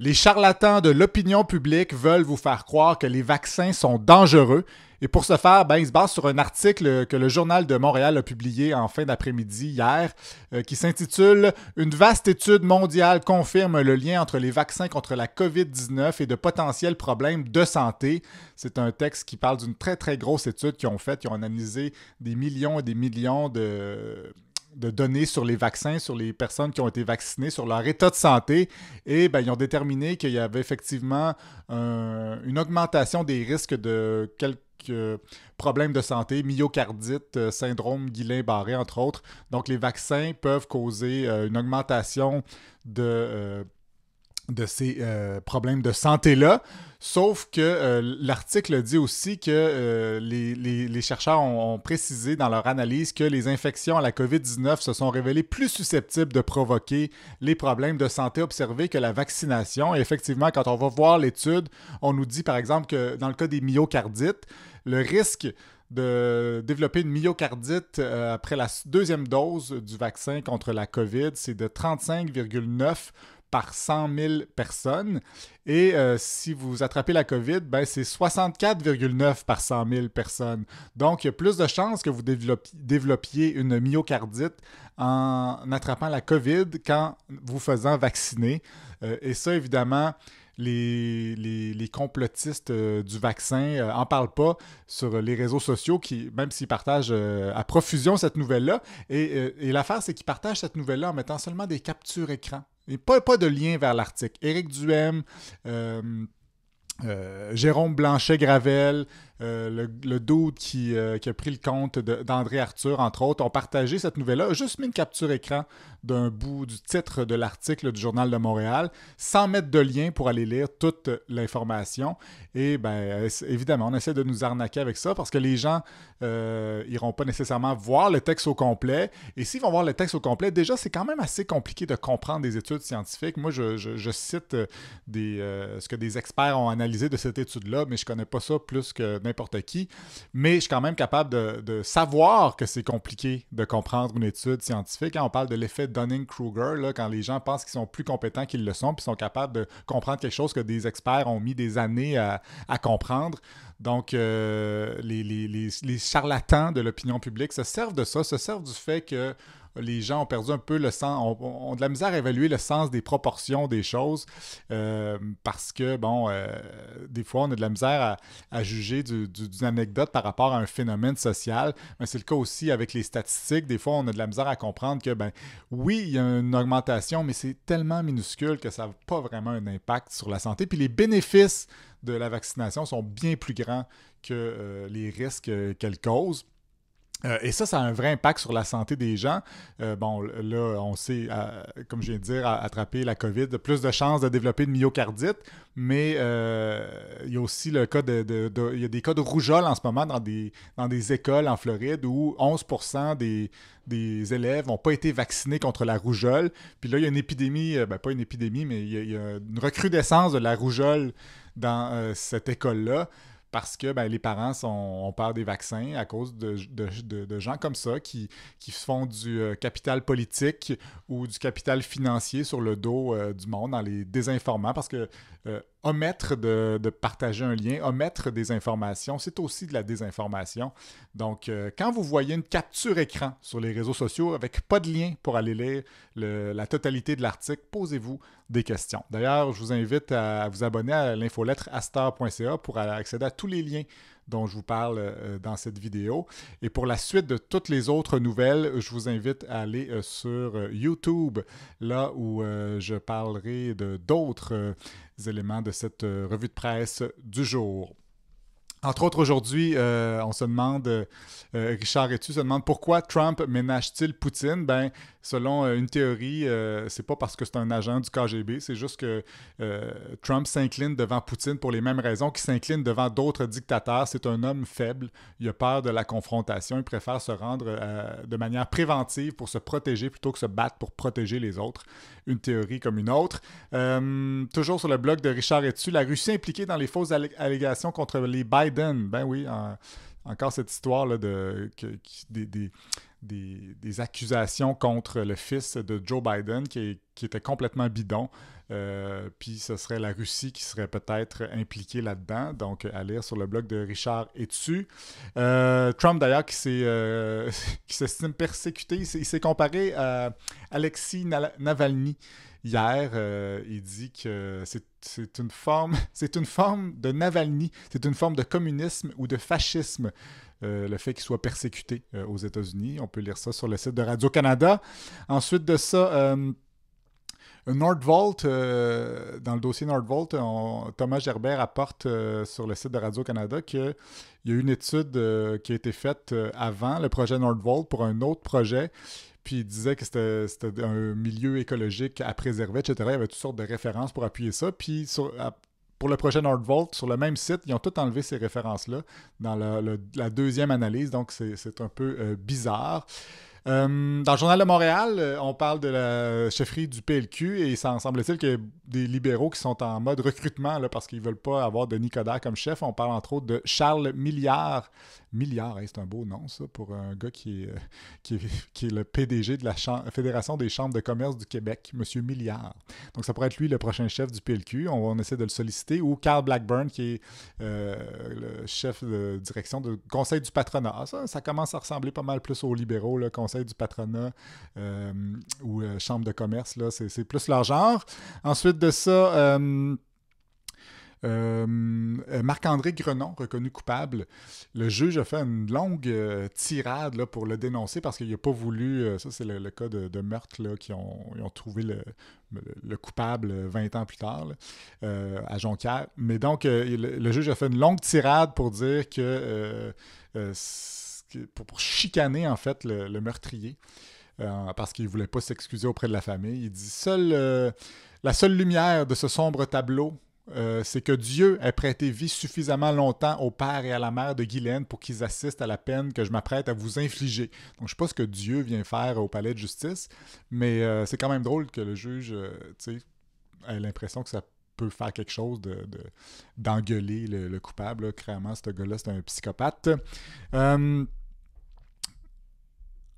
Les charlatans de l'opinion publique veulent vous faire croire que les vaccins sont dangereux. Et pour ce faire, ils se basent sur un article que le Journal de Montréal a publié en fin d'après-midi hier, qui s'intitule « Une vaste étude mondiale confirme le lien entre les vaccins contre la COVID-19 et de potentiels problèmes de santé ». C'est un texte qui parle d'une très, très grosse étude qu'ils ont faite. Ils ont analysé des millions et des millions de données sur les vaccins, sur les personnes qui ont été vaccinées, sur leur état de santé. Et ils ont déterminé qu'il y avait effectivement une augmentation des risques de quelques problèmes de santé, myocardite, syndrome Guillain-Barré, entre autres. Donc, les vaccins peuvent causer une augmentation de ces problèmes de santé-là. Sauf que l'article dit aussi que les chercheurs ont précisé dans leur analyse que les infections à la COVID-19 se sont révélées plus susceptibles de provoquer les problèmes de santé observés que la vaccination. Et effectivement, quand on va voir l'étude, on nous dit par exemple que dans le cas des myocardites, le risque de développer une myocardite après la deuxième dose du vaccin contre la COVID, c'est de 35,9 par 100 000 personnes. Et si vous attrapez la COVID, c'est 64,9 par 100 000 personnes. Donc, il y a plus de chances que vous développiez une myocardite en attrapant la COVID qu'en vous faisant vacciner. Et ça, évidemment, les complotistes du vaccin en parlent pas sur les réseaux sociaux, même s'ils partagent à profusion cette nouvelle-là. Et l'affaire, c'est qu'ils partagent cette nouvelle-là en mettant seulement des captures écran. Et pas de lien vers l'article. Éric Duhem, Jérôme Blanchet-Gravel, le dude qui a pris le compte d'André Arthur, entre autres, ont partagé cette nouvelle-là, juste mis une capture écran d'un bout du titre de l'article du Journal de Montréal, sans mettre de lien pour aller lire toute l'information. Et évidemment, on essaie de nous arnaquer avec ça parce que les gens iront pas nécessairement voir le texte au complet. Et s'ils vont voir le texte au complet, déjà, c'est quand même assez compliqué de comprendre des études scientifiques. Moi, je cite ce que des experts ont analysé de cette étude-là, mais je connais pas ça plus que n'importe qui. Mais je suis quand même capable de savoir que c'est compliqué de comprendre une étude scientifique. On parle de l'effet Dunning-Kruger, là, quand les gens pensent qu'ils sont plus compétents qu'ils le sont, puis sont capables de comprendre quelque chose que des experts ont mis des années à comprendre. Donc, les charlatans de l'opinion publique se servent de ça, se servent du fait que les gens ont perdu un peu le sens, ont de la misère à évaluer le sens des proportions des choses parce que, des fois, on a de la misère à juger d'une anecdote par rapport à un phénomène social. Mais c'est le cas aussi avec les statistiques. Des fois, on a de la misère à comprendre que, oui, il y a une augmentation, mais c'est tellement minuscule que ça n'a pas vraiment un impact sur la santé. Puis les bénéfices de la vaccination sont bien plus grands que les risques qu'elle cause. Et ça a un vrai impact sur la santé des gens. Là, on sait, comme je viens de dire, attraper la COVID, plus de chances de développer une myocardite, mais il y a aussi le cas il y a des cas de rougeole en ce moment dans des écoles en Floride où 11% des élèves n'ont pas été vaccinés contre la rougeole. Puis là, il y a une épidémie, pas une épidémie, mais il y a une recrudescence de la rougeole dans cette école-là. Parce que les parents ont peur des vaccins à cause de gens comme ça qui font du capital politique ou du capital financier sur le dos du monde en les désinformant. Parce que omettre de partager un lien, omettre des informations, c'est aussi de la désinformation. Donc, quand vous voyez une capture écran sur les réseaux sociaux avec pas de lien pour aller lire la totalité de l'article, posez-vous des questions. D'ailleurs, je vous invite à vous abonner à l'infolettre astar.ca pour accéder à tous les liens dont je vous parle dans cette vidéo. Et pour la suite de toutes les autres nouvelles, je vous invite à aller sur YouTube, là où je parlerai d'autres éléments de cette revue de presse du jour. Entre autres, aujourd'hui, on se demande, Richard Etu se demande pourquoi Trump ménage-t-il Poutine? Selon une théorie, c'est pas parce que c'est un agent du KGB, c'est juste que Trump s'incline devant Poutine pour les mêmes raisons qu'il s'incline devant d'autres dictateurs. C'est un homme faible, il a peur de la confrontation, il préfère se rendre de manière préventive pour se protéger plutôt que se battre pour protéger les autres. Une théorie comme une autre. Toujours sur le blog de Richard Etu, la Russie impliquée dans les fausses allégations contre les Biden. Oui, encore cette histoire là des accusations contre le fils de Joe Biden qui était complètement bidon. Puis ce serait la Russie qui serait peut-être impliquée là-dedans. Donc, à lire sur le blog de Richard Etu. Trump, d'ailleurs, qui s'estime persécuté, il s'est comparé à Alexei Navalny. Hier, il dit que c'est une forme de Navalny, c'est une forme de communisme ou de fascisme, le fait qu'il soit persécuté aux États-Unis. On peut lire ça sur le site de Radio-Canada. Ensuite de ça, Nordvolt, dans le dossier Nordvolt, Thomas Gerbert apporte sur le site de Radio-Canada qu'il y a une étude qui a été faite avant le projet Nordvolt pour un autre projet. Puis il disait que c'était un milieu écologique à préserver, etc. Il y avait toutes sortes de références pour appuyer ça. Puis pour le projet Nordvolt, sur le même site, ils ont tout enlevé ces références-là dans la deuxième analyse. Donc c'est un peu bizarre. Dans le Journal de Montréal, on parle de la chefferie du PLQ et il semble-t-il qu'il y a des libéraux qui sont en mode recrutement là, parce qu'ils ne veulent pas avoir Denis Coderre comme chef. On parle entre autres de Charles Milliard. Milliard, c'est un beau nom ça pour un gars qui est le PDG de la Fédération des chambres de commerce du Québec, Monsieur Milliard. Donc ça pourrait être lui le prochain chef du PLQ. On essaie de le solliciter. Ou Carl Blackburn qui est le chef de direction du Conseil du patronat. Ça commence à ressembler pas mal plus aux libéraux, le Conseil du patronat ou Chambre de commerce, là, c'est plus leur genre. Ensuite de ça, Marc-André Grenon, reconnu coupable. Le juge a fait une longue tirade là, pour le dénoncer parce qu'il n'a pas voulu... ça, c'est le cas de meurtre là, ils ont trouvé le coupable 20 ans plus tard là, à Jonquière. Mais donc, le juge a fait une longue tirade pour dire que... pour chicaner, en fait, le meurtrier. Parce qu'il ne voulait pas s'excuser auprès de la famille. Il dit la seule lumière de ce sombre tableau, c'est que Dieu ait prêté vie suffisamment longtemps au père et à la mère de Guylaine pour qu'ils assistent à la peine que je m'apprête à vous infliger. Donc, je ne sais pas ce que Dieu vient faire au palais de justice, mais c'est quand même drôle que le juge ait l'impression que ça peut faire quelque chose d'engueuler le coupable. Là. Clairement, ce gars-là, c'est un psychopathe.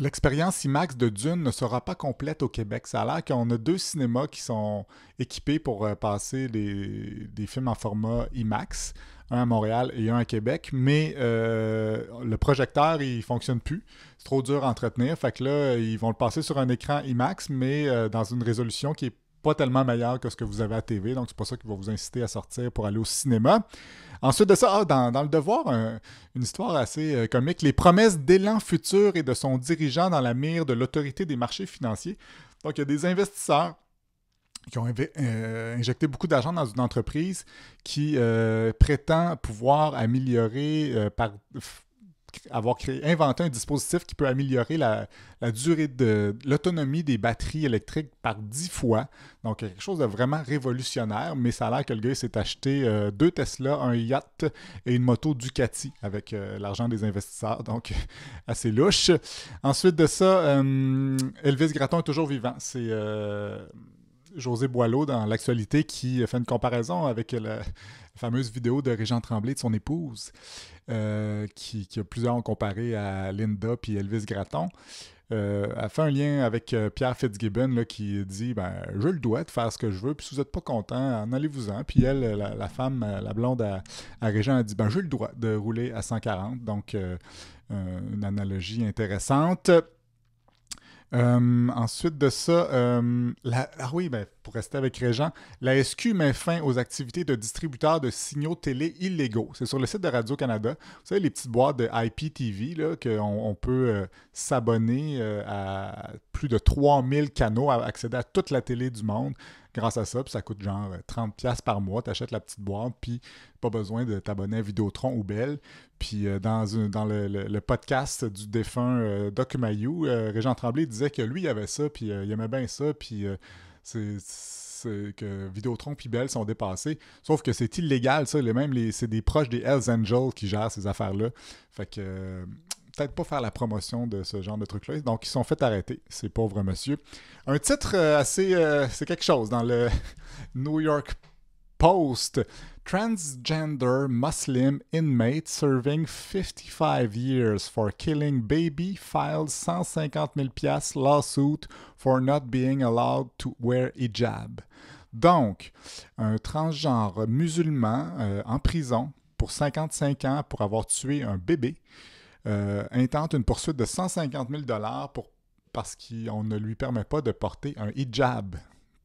L'expérience IMAX de Dune ne sera pas complète au Québec. Ça a l'air qu'on a 2 cinémas qui sont équipés pour passer des films en format IMAX, un à Montréal et un à Québec, mais le projecteur, il ne fonctionne plus. C'est trop dur à entretenir. Fait que là, ils vont le passer sur un écran IMAX, mais dans une résolution qui est pas tellement meilleure que ce que vous avez à TV. Donc, c'est pas ça qui va vous inciter à sortir pour aller au cinéma. Ensuite de ça, dans Le Devoir, une histoire assez comique. Les promesses d'élan futur et de son dirigeant dans la mire de l'autorité des marchés financiers. Donc, il y a des investisseurs qui ont injecté beaucoup d'argent dans une entreprise qui prétend pouvoir améliorer inventé un dispositif qui peut améliorer la durée de l'autonomie des batteries électriques par 10 fois. Donc, quelque chose de vraiment révolutionnaire, mais ça a l'air que le gars s'est acheté 2 Tesla, un yacht et une moto Ducati avec l'argent des investisseurs. Donc, assez louche. Ensuite de ça, Elvis Gratton est toujours vivant. C'est... José Boileau, dans l'actualité, qui fait une comparaison avec la fameuse vidéo de Régent Tremblay de son épouse, qui a plusieurs ont comparé à Linda puis Elvis Gratton. Elle fait un lien avec Pierre Fitzgibbon là, qui dit je le dois de faire ce que je veux, puis si vous n'êtes pas content, en allez-vous-en. Puis elle, la femme, la blonde à Régent, a dit j'ai le droit de rouler à 140. Donc, une analogie intéressante. Ensuite de ça, pour rester avec Régent, la SQ met fin aux activités de distributeurs de signaux télé illégaux. C'est sur le site de Radio-Canada. Vous savez, les petites boîtes de IPTV, là, qu'on peut s'abonner à plus de 3000 canaux, accéder à toute la télé du monde grâce à ça. Puis ça coûte genre 30$ par mois. Tu achètes la petite boîte, puis pas besoin de t'abonner à Vidéotron ou Bell. Puis dans le podcast du défunt Doc Mayou, Régent Tremblay disait que lui, il avait ça, puis il aimait bien ça, puis c'est que Vidéotron et Bell sont dépassés. Sauf que c'est illégal, ça. C'est des proches des Hells Angels qui gèrent ces affaires-là. Fait que peut-être pas faire la promotion de ce genre de trucs-là. Donc, ils sont fait arrêter, ces pauvres monsieur. Un titre assez... c'est quelque chose dans le New York Post. Transgender Muslim inmate serving 55 years for killing baby files 150 000$ lawsuit for not being allowed to wear hijab. Donc, un transgenre musulman en prison pour 55 ans pour avoir tué un bébé intente une poursuite de 150 000 parce qu'on ne lui permet pas de porter un hijab.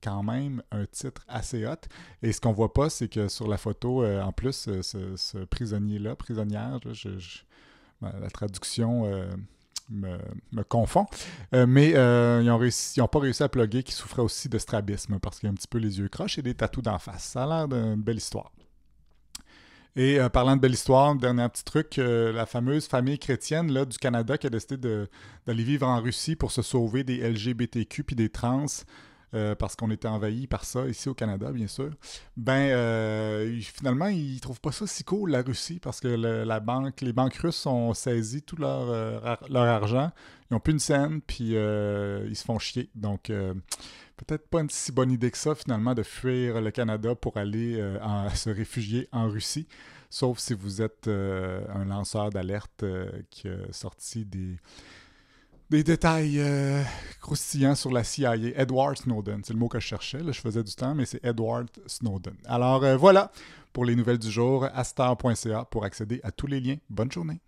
Quand même un titre assez hot. Et ce qu'on voit pas, c'est que sur la photo, en plus, ce prisonnier-là, prisonnière, la traduction me confond, mais ils n'ont pas réussi à plugger qu'il souffrait aussi de strabisme parce qu'il a un petit peu les yeux croches et des tatous d'en face. Ça a l'air d'une belle histoire. Et parlant de belle histoire, dernier petit truc, la fameuse famille chrétienne là, du Canada qui a décidé d'aller vivre en Russie pour se sauver des LGBTQ puis des trans, parce qu'on était envahi par ça ici au Canada, bien sûr. Finalement, ils trouvent pas ça si cool, la Russie, parce que les banques russes ont saisi tout leur argent. Ils n'ont plus une scène, puis ils se font chier. Donc, peut-être pas une si bonne idée que ça, finalement, de fuir le Canada pour aller se réfugier en Russie. Sauf si vous êtes un lanceur d'alerte qui a sorti des détails croustillants sur la CIA. Edward Snowden, c'est le mot que je cherchais. Là, je faisais du temps, mais c'est Edward Snowden. Alors voilà pour les nouvelles du jour. Astar.ca pour accéder à tous les liens. Bonne journée.